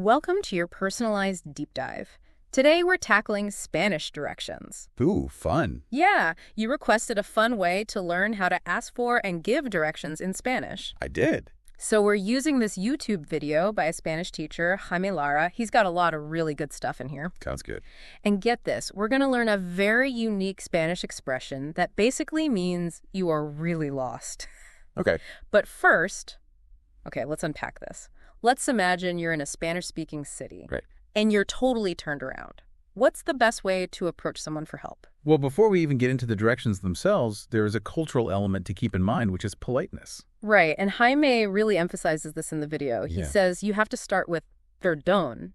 Welcome to your personalized deep dive. Today we're tackling Spanish directions. Ooh, fun. Yeah, you requested a fun way to learn how to ask for and give directions in Spanish. I did. So we're using this YouTube video by a Spanish teacher, Jaime Lara. He's got a lot of really good stuff in here. Sounds good. And get this, we're going to learn a very unique Spanish expression that basically means you are really lost. Okay. But first, okay, let's unpack this. Let's imagine you're in a Spanish-speaking city. Right. And you're totally turned around. What's the best way to approach someone for help? Well, before we even get into the directions themselves, there is a cultural element to keep in mind, which is politeness. Right, and Jaime really emphasizes this in the video. He Yeah. says you have to start with perdón,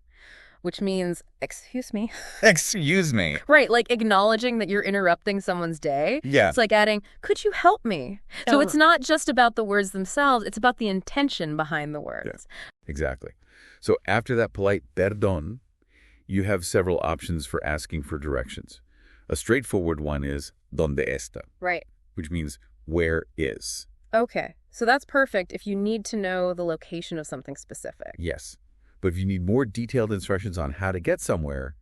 which means, excuse me. Excuse me. Right, like acknowledging that you're interrupting someone's day. Yeah. It's like adding, could you help me? So it's not just about the words themselves, it's about the intention behind the words. Yeah. Exactly. So after that polite perdón, you have several options for asking for directions. A straightforward one is ¿dónde está?, Right. which means where is. Okay, so that's perfect if you need to know the location of something specific. Yes. But if you need more detailed instructions on how to get somewhere,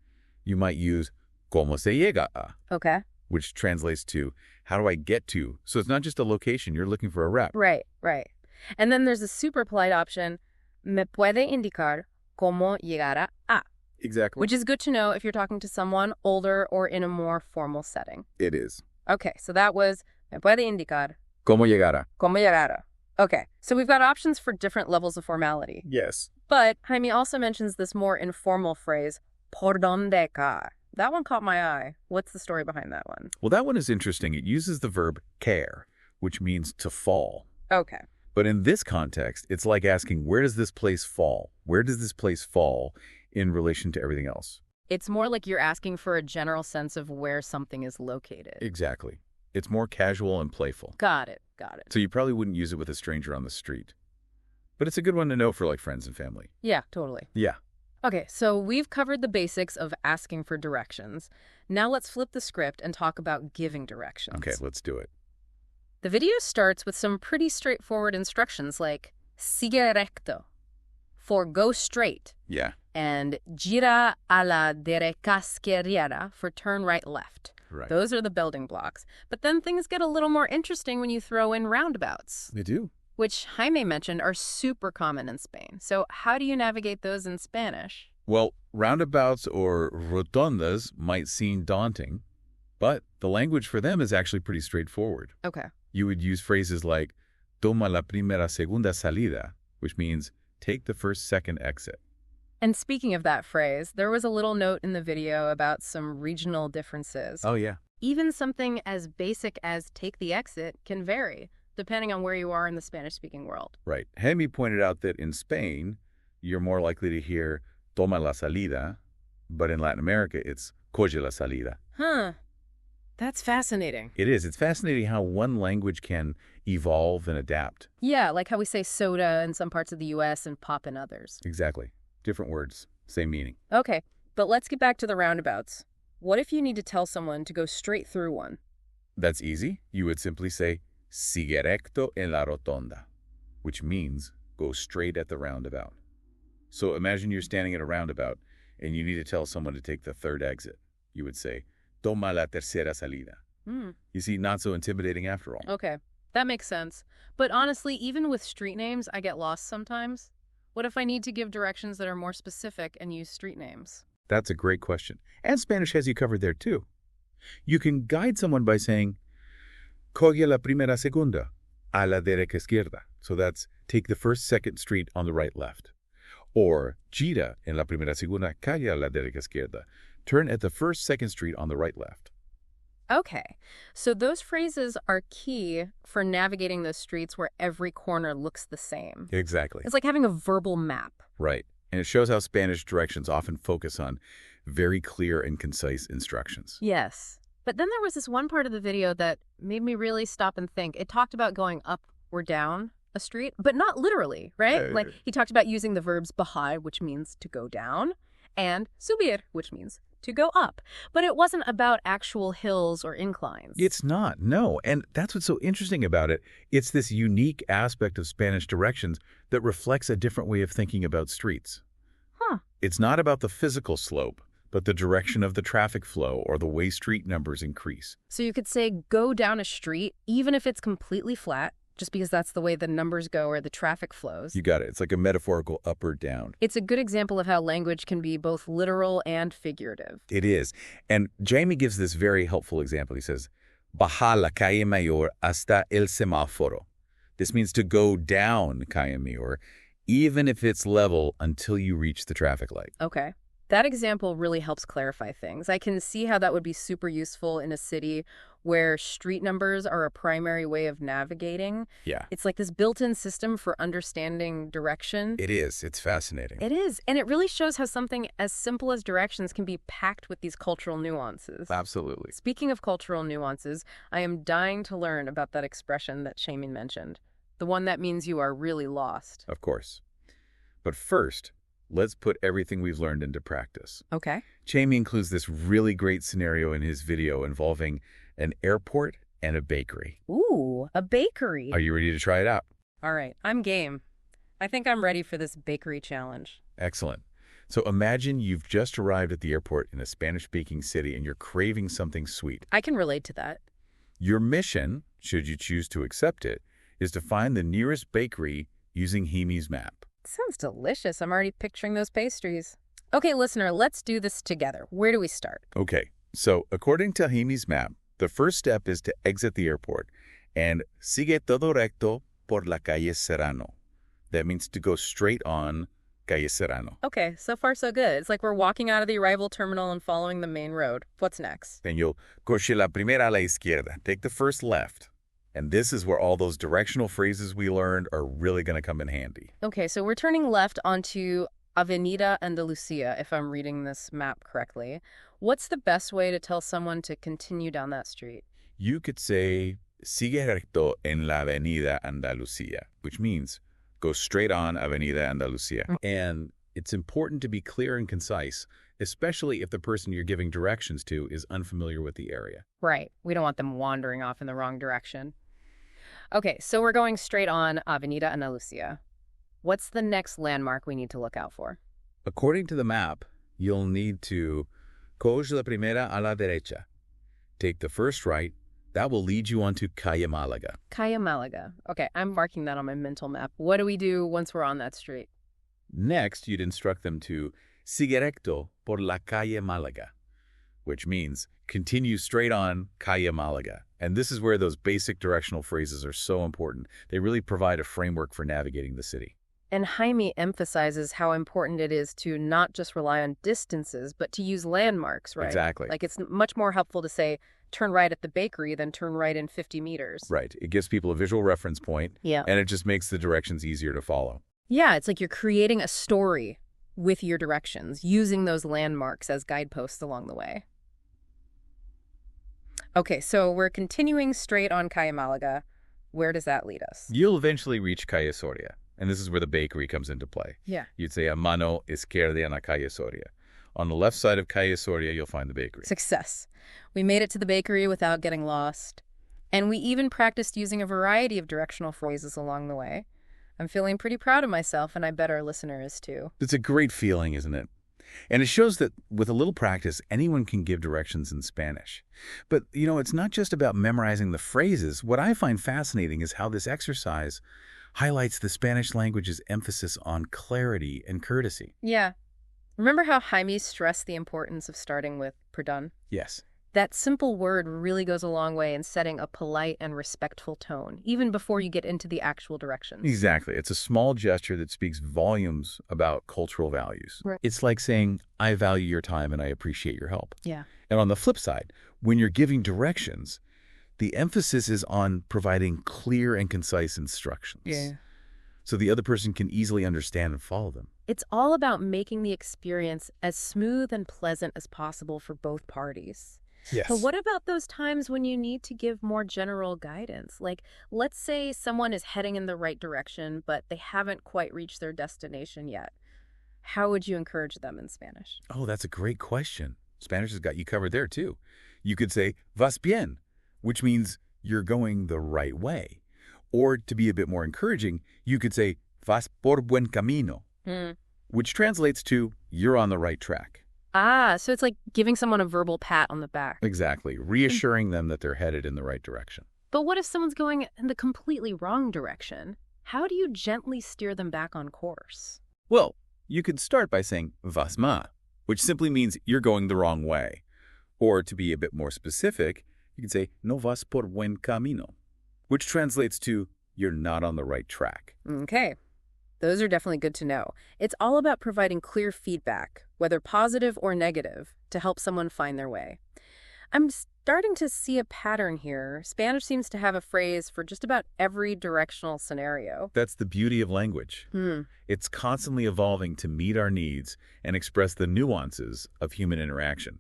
you might use ¿cómo se llega a?, Okay. which translates to how do I get to? So it's not just a location, you're looking for a route. Right, right. And then there's a super polite option, ¿me puede indicar cómo llegar a? Exactly. Which is good to know if you're talking to someone older or in a more formal setting. It is. Okay, so that was ¿me puede indicar ¿Cómo llegar a? cómo llegar a? Okay, so we've got options for different levels of formality. Yes. But Jaime also mentions this more informal phrase, ¿por dónde ca? That one caught my eye. What's the story behind that one? Well, that one is interesting. It uses the verb caer, which means to fall. Okay. But in this context, it's like asking, where does this place fall? Where does this place fall in relation to everything else? It's more like you're asking for a general sense of where something is located. Exactly. It's more casual and playful. Got it, got it. So you probably wouldn't use it with a stranger on the street. But it's a good one to know for like friends and family. Yeah, totally. Yeah. Okay, so we've covered the basics of asking for directions. Now let's flip the script and talk about giving directions. Okay, let's do it. The video starts with some pretty straightforward instructions like sigue recto, for go straight, Yeah. and gira a la derecha izquierda for turn right left. Right. Those are the building blocks. But then things get a little more interesting when you throw in roundabouts, They do. which Jaime mentioned are super common in Spain. So how do you navigate those in Spanish? Well, roundabouts or rotondas might seem daunting, but the language for them is actually pretty straightforward. Okay. You would use phrases like toma la primera segunda salida, which means take the first second exit. And speaking of that phrase, there was a little note in the video about some regional differences. Oh, yeah. Even something as basic as take the exit can vary, depending on where you are in the Spanish-speaking world. Right. Hemi pointed out that in Spain, you're more likely to hear toma la salida, but in Latin America, it's coge la salida. Huh. That's fascinating. It is. It's fascinating how one language can evolve and adapt. Yeah, like how we say soda in some parts of the U.S. and pop in others. Exactly. Different words, same meaning. Okay, but let's get back to the roundabouts. What if you need to tell someone to go straight through one? That's easy. You would simply say, sigue recto en la rotonda, which means go straight at the roundabout. So imagine you're standing at a roundabout and you need to tell someone to take the third exit. You would say, toma la tercera salida. You see, not so intimidating after all. Okay, that makes sense. But honestly, even with street names, I get lost sometimes. What if I need to give directions that are more specific and use street names? That's a great question. And Spanish has you covered there too. You can guide someone by saying, coge la primera segunda, a la derecha izquierda. So that's take the first second street on the right left. Or gira en la primera segunda calle a la derecha izquierda. Turn at the first second street on the right left. Okay, so those phrases are key for navigating those streets where every corner looks the same. Exactly. It's like having a verbal map. Right. And it shows how Spanish directions often focus on very clear and concise instructions. Yes. But then there was this one part of the video that made me really stop and think. It talked about going up or down a street, but not literally, right? Like he talked about using the verbs bajar, which means to go down, and subir, which means to go up. But it wasn't about actual hills or inclines. It's not, no. And that's what's so interesting about it. It's this unique aspect of Spanish directions that reflects a different way of thinking about streets. Huh. It's not about the physical slope, but the direction of the traffic flow or the way street numbers increase. So you could say go down a street, even if it's completely flat, just because that's the way the numbers go or the traffic flows. You got it. It's like a metaphorical up or down. It's a good example of how language can be both literal and figurative. It is. And Jamie gives this very helpful example. He says, baja la calle mayor hasta el semáforo. This means to go down calle mayor, even if it's level until you reach the traffic light. Okay. That example really helps clarify things. I can see how that would be super useful in a city where street numbers are a primary way of navigating. Yeah. It's like this built-in system for understanding direction. It is. It's fascinating. It is. And it really shows how something as simple as directions can be packed with these cultural nuances. Absolutely. Speaking of cultural nuances, I am dying to learn about that expression that Shamin mentioned, the one that means you are really lost. Of course. But first, let's put everything we've learned into practice. Okay. Jamie includes this really great scenario in his video involving an airport and a bakery. Ooh, a bakery. Are you ready to try it out? All right, I'm game. I think I'm ready for this bakery challenge. Excellent. So imagine you've just arrived at the airport in a Spanish-speaking city and you're craving something sweet. I can relate to that. Your mission, should you choose to accept it, is to find the nearest bakery using Himi's map. Sounds delicious. I'm already picturing those pastries. Okay, listener, let's do this together. Where do we start? Okay, so according to Himi's map, the first step is to exit the airport and sigue todo recto por la calle Serrano. That means to go straight on calle Serrano. Okay, so far so good. It's like we're walking out of the arrival terminal and following the main road. What's next? Then you'll coche la primera a la izquierda. Take the first left. And this is where all those directional phrases we learned are really going to come in handy. Okay, so we're turning left onto Avenida Andalucia, if I'm reading this map correctly. What's the best way to tell someone to continue down that street? You could say, sigue recto en la Avenida Andalucía, which means go straight on Avenida Andalucía. And it's important to be clear and concise, especially if the person you're giving directions to is unfamiliar with the area. Right. We don't want them wandering off in the wrong direction. Okay, so we're going straight on Avenida Andalucia. What's the next landmark we need to look out for? According to the map, you'll need to coge la primera a la derecha. Take the first right. That will lead you onto Calle Malaga. Calle Malaga. Okay, I'm marking that on my mental map. What do we do once we're on that street? Next, you'd instruct them to sigue recto por la calle Malaga, which means continue straight on calle Malaga. And this is where those basic directional phrases are so important. They really provide a framework for navigating the city. And Jaime emphasizes how important it is to not just rely on distances, but to use landmarks, right? Exactly. Like it's much more helpful to say, turn right at the bakery than turn right in 50 meters. Right. It gives people a visual reference point, Yeah. and it just makes the directions easier to follow. Yeah, it's like you're creating a story with your directions, using those landmarks as guideposts along the way. Okay, so we're continuing straight on Calle Malaga. Where does that lead us? You'll eventually reach Calle Soria, and this is where the bakery comes into play. Yeah. You'd say a mano izquierda en la Calle Soria. On the left side of Calle Soria, you'll find the bakery. Success. We made it to the bakery without getting lost. And we even practiced using a variety of directional phrases along the way. I'm feeling pretty proud of myself, and I bet our listener is too. It's a great feeling, isn't it? And it shows that with a little practice, anyone can give directions in Spanish. But, it's not just about memorizing the phrases. What I find fascinating is how this exercise highlights the Spanish language's emphasis on clarity and courtesy. Yeah. Remember how Jaime stressed the importance of starting with perdón? Yes. That simple word really goes a long way in setting a polite and respectful tone, even before you get into the actual directions. Exactly. It's a small gesture that speaks volumes about cultural values. Right. It's like saying, I value your time and I appreciate your help. Yeah. And on the flip side, when you're giving directions, the emphasis is on providing clear and concise instructions. Yeah. So the other person can easily understand and follow them. It's all about making the experience as smooth and pleasant as possible for both parties. Yes. But what about those times when you need to give more general guidance? Like, let's say someone is heading in the right direction, but they haven't quite reached their destination yet. How would you encourage them in Spanish? Oh, that's a great question. Spanish has got you covered there, too. You could say, vas bien, which means you're going the right way. Or to be a bit more encouraging, you could say, vas por buen camino, which translates to you're on the right track. Ah, so it's like giving someone a verbal pat on the back. Exactly, reassuring them that they're headed in the right direction. But what if someone's going in the completely wrong direction? How do you gently steer them back on course? Well, you could start by saying vas mal, which simply means you're going the wrong way. Or to be a bit more specific, you can say no vas por buen camino, which translates to you're not on the right track. Okay. Those are definitely good to know. It's all about providing clear feedback, whether positive or negative, to help someone find their way. I'm starting to see a pattern here. Spanish seems to have a phrase for just about every directional scenario. That's the beauty of language. It's constantly evolving to meet our needs and express the nuances of human interaction.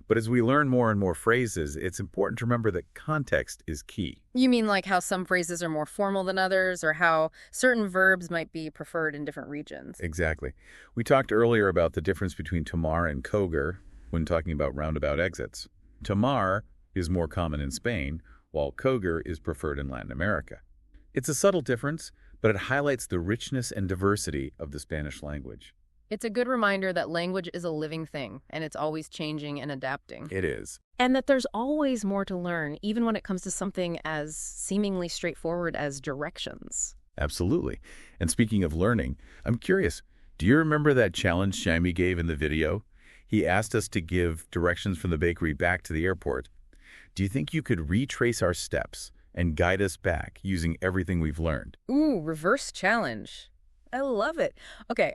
But as we learn more and more phrases, it's important to remember that context is key. You mean like how some phrases are more formal than others, or how certain verbs might be preferred in different regions? Exactly. We talked earlier about the difference between tomar and coger when talking about roundabout exits. Tomar is more common in Spain, while coger is preferred in Latin America. It's a subtle difference, but it highlights the richness and diversity of the Spanish language. It's a good reminder that language is a living thing, and it's always changing and adapting. It is. And that there's always more to learn, even when it comes to something as seemingly straightforward as directions. Absolutely. And speaking of learning, I'm curious, do you remember that challenge Jaime gave in the video? He asked us to give directions from the bakery back to the airport. Do you think you could retrace our steps and guide us back using everything we've learned? Ooh, reverse challenge. I love it. Okay,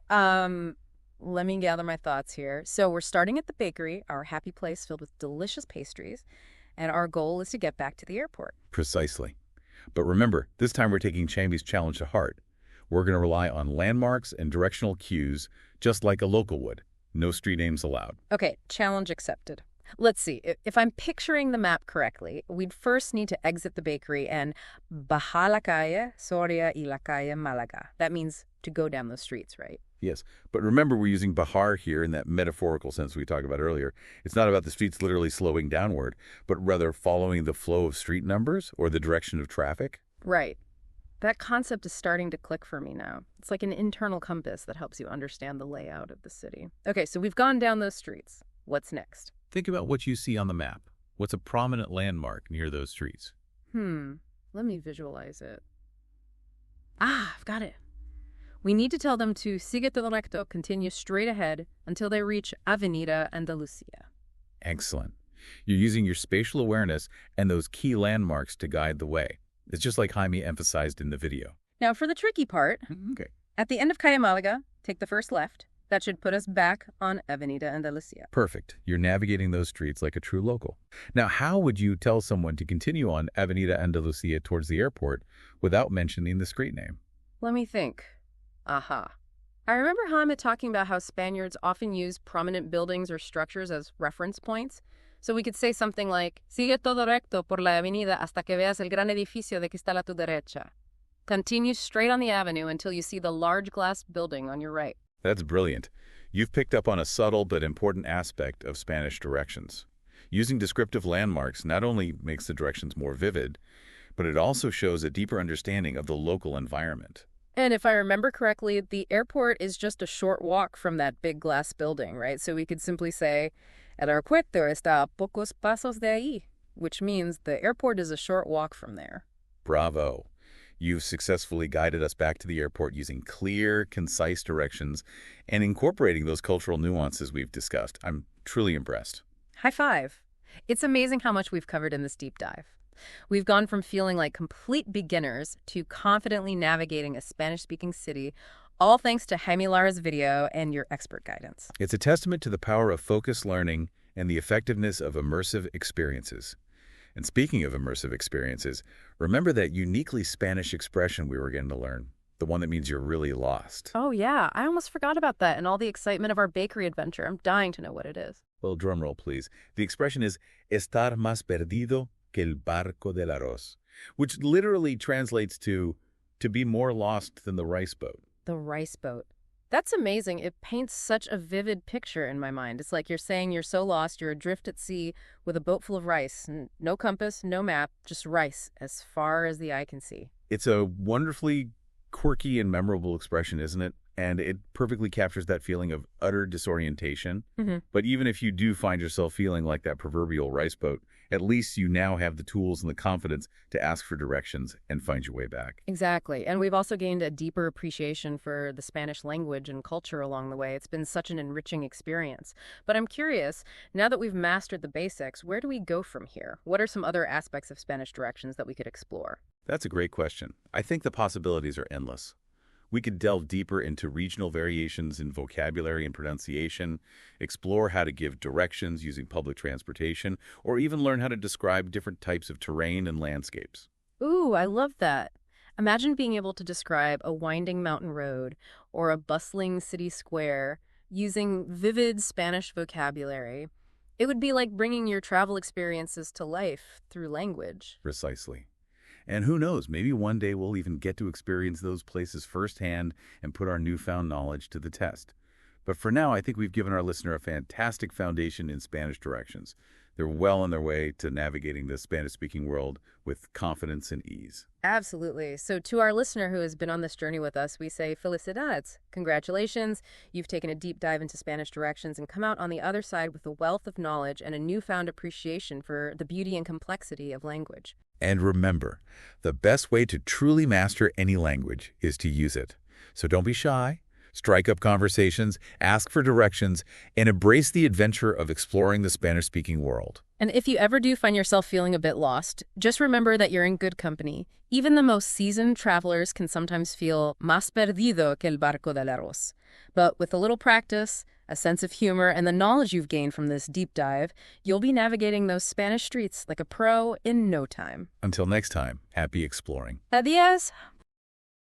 let me gather my thoughts here. So we're starting at the bakery, our happy place filled with delicious pastries, and our goal is to get back to the airport. Precisely. But remember, this time we're taking Jaime's challenge to heart. We're going to rely on landmarks and directional cues, just like a local would. No street names allowed. Okay, challenge accepted. Let's see. If I'm picturing the map correctly, we'd first need to exit the bakery and bajar la calle Soria y la calle Malaga. That means to go down those streets, right? Yes, but remember we're using bajar here in that metaphorical sense we talked about earlier. It's not about the streets literally slowing downward, but rather following the flow of street numbers or the direction of traffic. Right. That concept is starting to click for me now. It's like an internal compass that helps you understand the layout of the city. Okay, so we've gone down those streets. What's next? Think about what you see on the map. What's a prominent landmark near those streets? Let me visualize it. Ah, I've got it. We need to tell them to sigue todo recto, continue straight ahead until they reach Avenida Andalucía. Excellent. You're using your spatial awareness and those key landmarks to guide the way. It's just like Jaime emphasized in the video. Now for the tricky part. Okay. At the end of Calle Malaga, take the first left. That should put us back on Avenida Andalucía. Perfect. You're navigating those streets like a true local. Now, how would you tell someone to continue on Avenida Andalucía towards the airport without mentioning the street name? Let me think. Aha. I remember Jaime talking about how Spaniards often use prominent buildings or structures as reference points. So we could say something like, sigue todo recto por la avenida hasta que veas el gran edificio de que está a tu derecha. Continue straight on the avenue until you see the large glass building on your right. That's brilliant. You've picked up on a subtle but important aspect of Spanish directions. Using descriptive landmarks not only makes the directions more vivid, but it also shows a deeper understanding of the local environment. And if I remember correctly, the airport is just a short walk from that big glass building, right? So we could simply say, el aeropuerto está a pocos pasos de ahí, which means the airport is a short walk from there. Bravo. You've successfully guided us back to the airport using clear, concise directions and incorporating those cultural nuances we've discussed. I'm truly impressed. High five. It's amazing how much we've covered in this deep dive. We've gone from feeling like complete beginners to confidently navigating a Spanish-speaking city, all thanks to Jaime Lara's video and your expert guidance. It's a testament to the power of focused learning and the effectiveness of immersive experiences. And speaking of immersive experiences, remember that uniquely Spanish expression we were getting to learn, the one that means you're really lost. Oh, yeah. I almost forgot about that in all the excitement of our bakery adventure. I'm dying to know what it is. Well, drum roll, please. The expression is estar más perdido que el barco del arroz, which literally translates to be more lost than the rice boat. The rice boat. That's amazing. It paints such a vivid picture in my mind. It's like you're saying you're so lost, you're adrift at sea with a boat full of rice. No compass, no map, just rice as far as the eye can see. It's a wonderfully quirky and memorable expression, isn't it? And it perfectly captures that feeling of utter disorientation. Mm-hmm. But even if you do find yourself feeling like that proverbial rice boat, at least you now have the tools and the confidence to ask for directions and find your way back. Exactly. And we've also gained a deeper appreciation for the Spanish language and culture along the way. It's been such an enriching experience. But I'm curious, now that we've mastered the basics, where do we go from here? What are some other aspects of Spanish directions that we could explore? That's a great question. I think the possibilities are endless. We could delve deeper into regional variations in vocabulary and pronunciation, explore how to give directions using public transportation, or even learn how to describe different types of terrain and landscapes. Ooh, I love that. Imagine being able to describe a winding mountain road or a bustling city square using vivid Spanish vocabulary. It would be like bringing your travel experiences to life through language. Precisely. And who knows, maybe one day we'll even get to experience those places firsthand and put our newfound knowledge to the test. But for now, I think we've given our listener a fantastic foundation in Spanish directions. They're well on their way to navigating the Spanish-speaking world with confidence and ease. Absolutely. So to our listener who has been on this journey with us, we say felicidades. Congratulations. You've taken a deep dive into Spanish directions and come out on the other side with a wealth of knowledge and a newfound appreciation for the beauty and complexity of language. And remember, the best way to truly master any language is to use it. So don't be shy. Strike up conversations, ask for directions, and embrace the adventure of exploring the Spanish-speaking world. And if you ever do find yourself feeling a bit lost, just remember that you're in good company. Even the most seasoned travelers can sometimes feel más perdido que el barco del arroz. But with a little practice, a sense of humor, and the knowledge you've gained from this deep dive, you'll be navigating those Spanish streets like a pro in no time. Until next time, happy exploring. Adiós!